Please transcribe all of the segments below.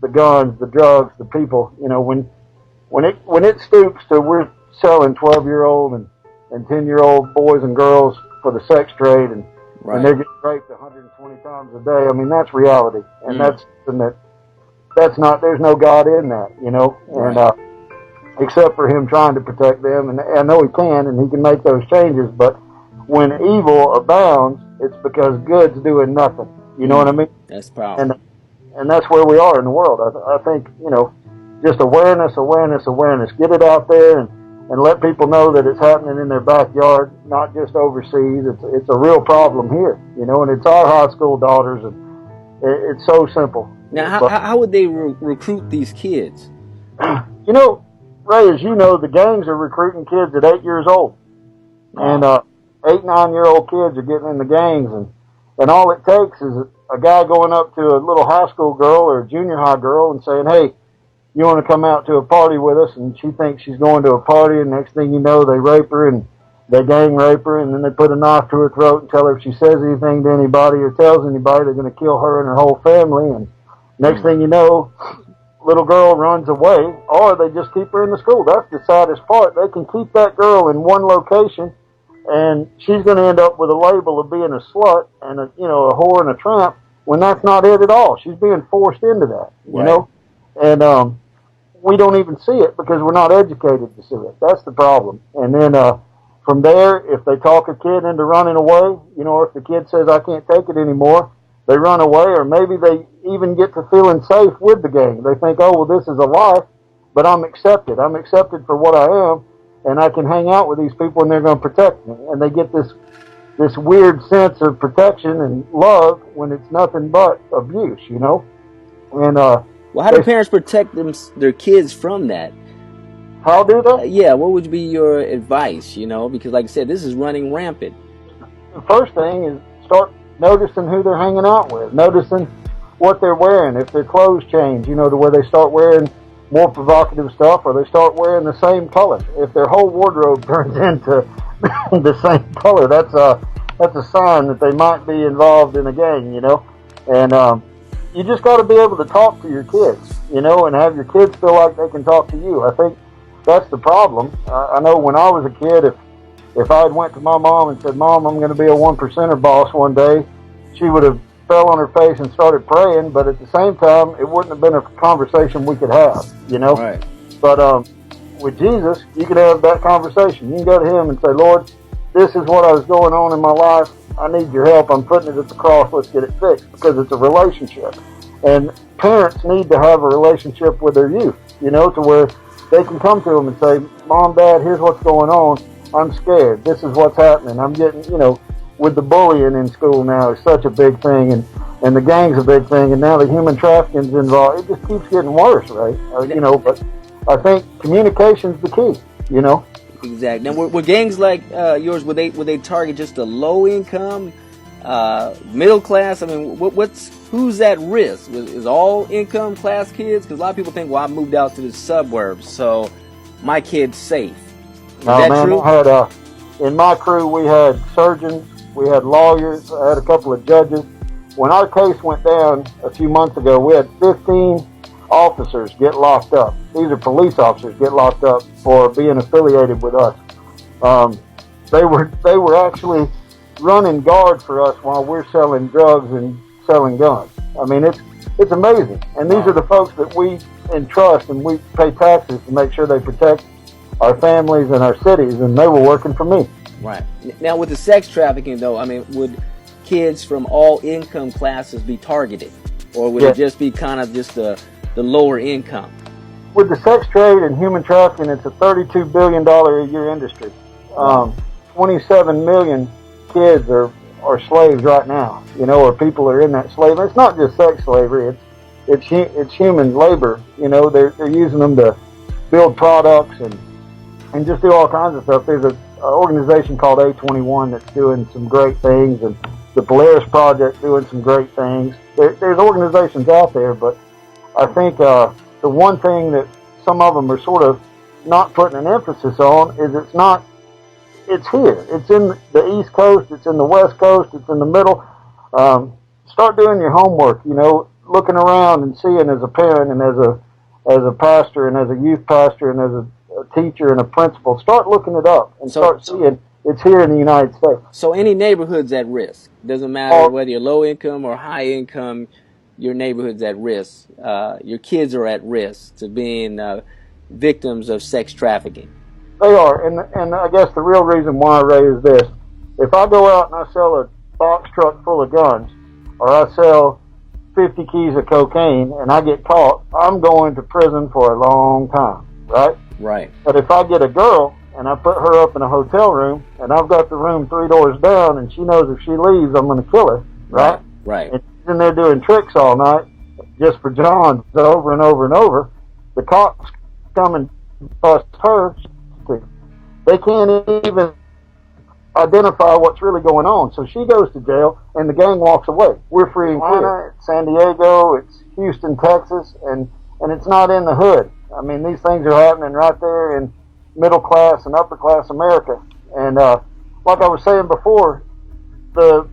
the guns, the drugs, the people. You know, when it stoops to we're selling 12-year-old and 10-year-old boys and girls for the sex trade, and they're getting raped 120 times a day. I mean, that's reality, and that's something that's not. There's no God in that, you know, and except for Him trying to protect them, and I know He can, and He can make those changes. But when evil abounds, it's because good's doing nothing. You know what I mean? That's powerful. And that's where we are in the world. I think, you know, just awareness. Get it out there and let people know that it's happening in their backyard, not just overseas. It's a real problem here, you know, and it's our high school daughters, and it's so simple. Now, how would they recruit these kids? You know, Ray, as you know, the gangs are recruiting kids at 8 years old. And 8, 9-year-old kids are getting in the gangs, and all it takes is a guy going up to a little high school girl or a junior high girl and saying, hey, you want to come out to a party with us? And she thinks she's going to a party, and next thing you know, they rape her and they gang rape her, and then they put a knife to her throat and tell her if she says anything to anybody or tells anybody, they're going to kill her and her whole family. And next thing you know, little girl runs away, or they just keep her in the school. That's the saddest part. They can keep that girl in one location, and she's going to end up with a label of being a slut and a whore and a tramp, when that's not it at all. She's being forced into that, you know, and we don't even see it because we're not educated to see it. That's the problem. And then from there, if they talk a kid into running away, you know, or if the kid says, I can't take it anymore, they run away, or maybe they even get to feeling safe with the gang. They think, oh, well, this is a life, but I'm accepted. I'm accepted for what I am, and I can hang out with these people, and they're going to protect me. And they get this weird sense of protection and love when it's nothing but abuse, you know? And well, how do parents protect their kids from that? How do they? Yeah, what would be your advice, you know? Because like I said, this is running rampant. The first thing is start noticing who they're hanging out with, noticing what they're wearing, if their clothes change, you know, to where they start wearing more provocative stuff, or they start wearing the same color. If their whole wardrobe turns into the same color, that's a sign that they might be involved in a gang, you know. And you just got to be able to talk to your kids, you know, and have your kids feel like they can talk to you. I think that's the problem. I know when I was a kid, if I had went to my mom and said, Mom, I'm going to be a 1%er boss one day, she would have fell on her face and started praying, but at the same time, it wouldn't have been a conversation we could have, you know. Right. But with Jesus, you can have that conversation. You can go to Him and say, Lord, this is what I was going on in my life. I need your help. I'm putting it at the cross. Let's get it fixed, because it's a relationship. And parents need to have a relationship with their youth, you know, to where they can come to them and say, Mom, Dad, here's what's going on. I'm scared. This is what's happening. I'm getting, you know, with the bullying in school now is such a big thing, and the gang's a big thing, and now the human trafficking's involved. It just keeps getting worse, right? You know, but I think communication's the key, you know. Exactly. Now, were gangs like yours, would they target just the low income, middle class? I mean, who's at risk? Is all income class kids? Because a lot of people think, well, I moved out to the suburbs, so my kid's safe. Is that true? I had, in my crew, we had surgeons, we had lawyers, I had a couple of judges. When our case went down a few months ago, we had 15 officers get locked up. These are police officers get locked up for being affiliated with us. They were actually running guard for us while we're selling drugs and selling guns. I mean, it's amazing. And these are the folks that we entrust, and we pay taxes to make sure they protect our families and our cities, and they were working for me. Right. Now, with the sex trafficking, though, I mean, would kids from all income classes be targeted? Or would it just be kind of just the lower income? With the sex trade and human trafficking, it's a $32 billion a year industry. 27 million kids are slaves right now, you know, or people are in that slavery. It's not just sex slavery, it's human labor, you know. They're using them to build products and just do all kinds of stuff. There's an organization called A21 that's doing some great things, and the Polaris Project doing some great things. There's organizations out there, but I think the one thing that some of them are sort of not putting an emphasis on is it's here. It's in the East Coast, it's in the West Coast, it's in the middle. Start doing your homework, you know. looking around and seeing as a parent and as a pastor and as a youth pastor and as a teacher and a principal, start looking it up and start seeing it's here in the United States. So any neighborhood's at risk. Doesn't matter whether you're low income or high income, your neighborhood's at risk. Your kids are at risk to being victims of sex trafficking. They are, and I guess the real reason why, Ray, is this. If I go out and I sell a box truck full of guns, or I sell 50 keys of cocaine and I get caught, I'm going to prison for a long time, right? Right. But if I get a girl and I put her up in a hotel room and I've got the room 3 doors down and she knows if she leaves I'm going to kill her, right? Right. And she's in there doing tricks all night just for John over and over and over, the cops come and bust her. They can't even identify what's really going on. So she goes to jail, and the gang walks away. We're free and clear. It's San Diego, it's Houston, Texas, and it's not in the hood. I mean, these things are happening right there in middle class and upper class America. And like I was saying before, the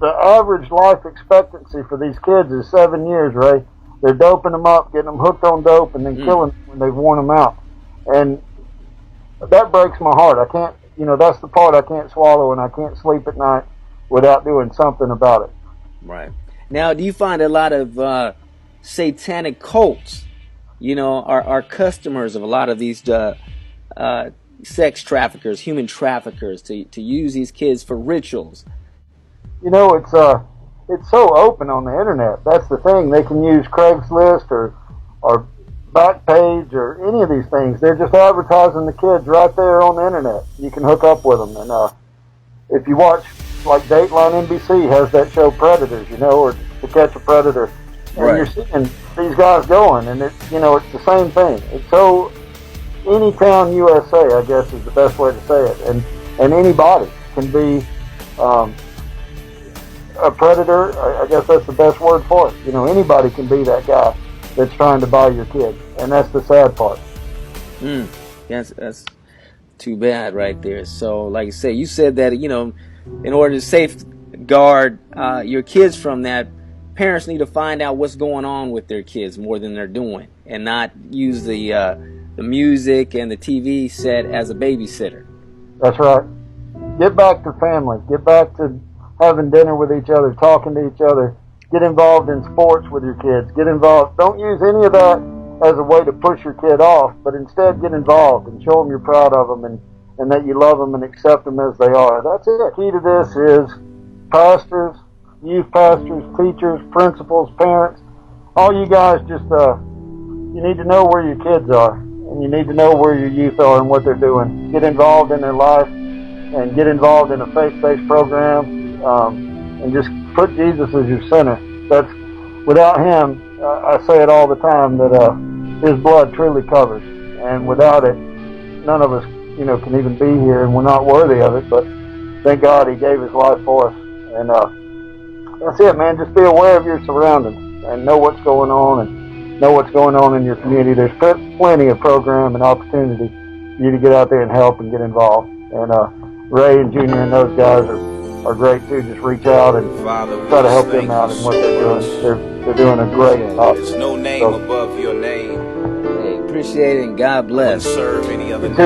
average life expectancy for these kids is 7 years, Ray. They're doping them up, getting them hooked on dope, and then killing them when they've worn them out. And that breaks my heart. I can't, that's the part I can't swallow, and I can't sleep at night without doing something about it. Right. Now, do you find a lot of satanic cults, are customers of a lot of these sex traffickers, human traffickers, to use these kids for rituals? It's so open on the internet. That's the thing. They can use Craigslist or Backpage or any of these things. They're just advertising the kids right there on the internet. You can hook up with them. And if you watch, like Dateline NBC has that show Predators, or To Catch a Predator, and you're seeing these guys going, and it's the same thing. It's so Anytown USA, I guess, is the best way to say it, and anybody can be a predator. I guess that's the best word for it. Anybody can be that guy that's trying to buy your kid, and that's the sad part. That's too bad right there. So, like you say, you said that in order to safeguard your kids from that, parents need to find out what's going on with their kids more than they're doing, and not use the music and the TV set as a babysitter. That's right. Get back to family. Get back to having dinner with each other, talking to each other. Get involved in sports with your kids. Get involved. Don't use any of that as a way to push your kid off, but instead get involved and show them you're proud of them and that you love them and accept them as they are. That's it. The key to this is pastors, youth pastors, teachers, principals, parents. All you guys just, you need to know where your kids are, and you need to know where your youth are and what they're doing. Get involved in their life and get involved in a faith-based program, and just put Jesus as your center. That's, without him, I say it all the time, that his blood truly covers, and without it, none of us, can even be here, and we're not worthy of it. But thank God he gave his life for us, and that's it, man. Just be aware of your surroundings and know what's going on, and know what's going on in your community. There's plenty of program and opportunity for you to get out there and help and get involved. And Ray and Junior and those guys are great too. Just reach out and try to help them out in what they're doing. They're doing a great job. There's no name above your name. Hey, appreciate it, and God bless. Serve any other name.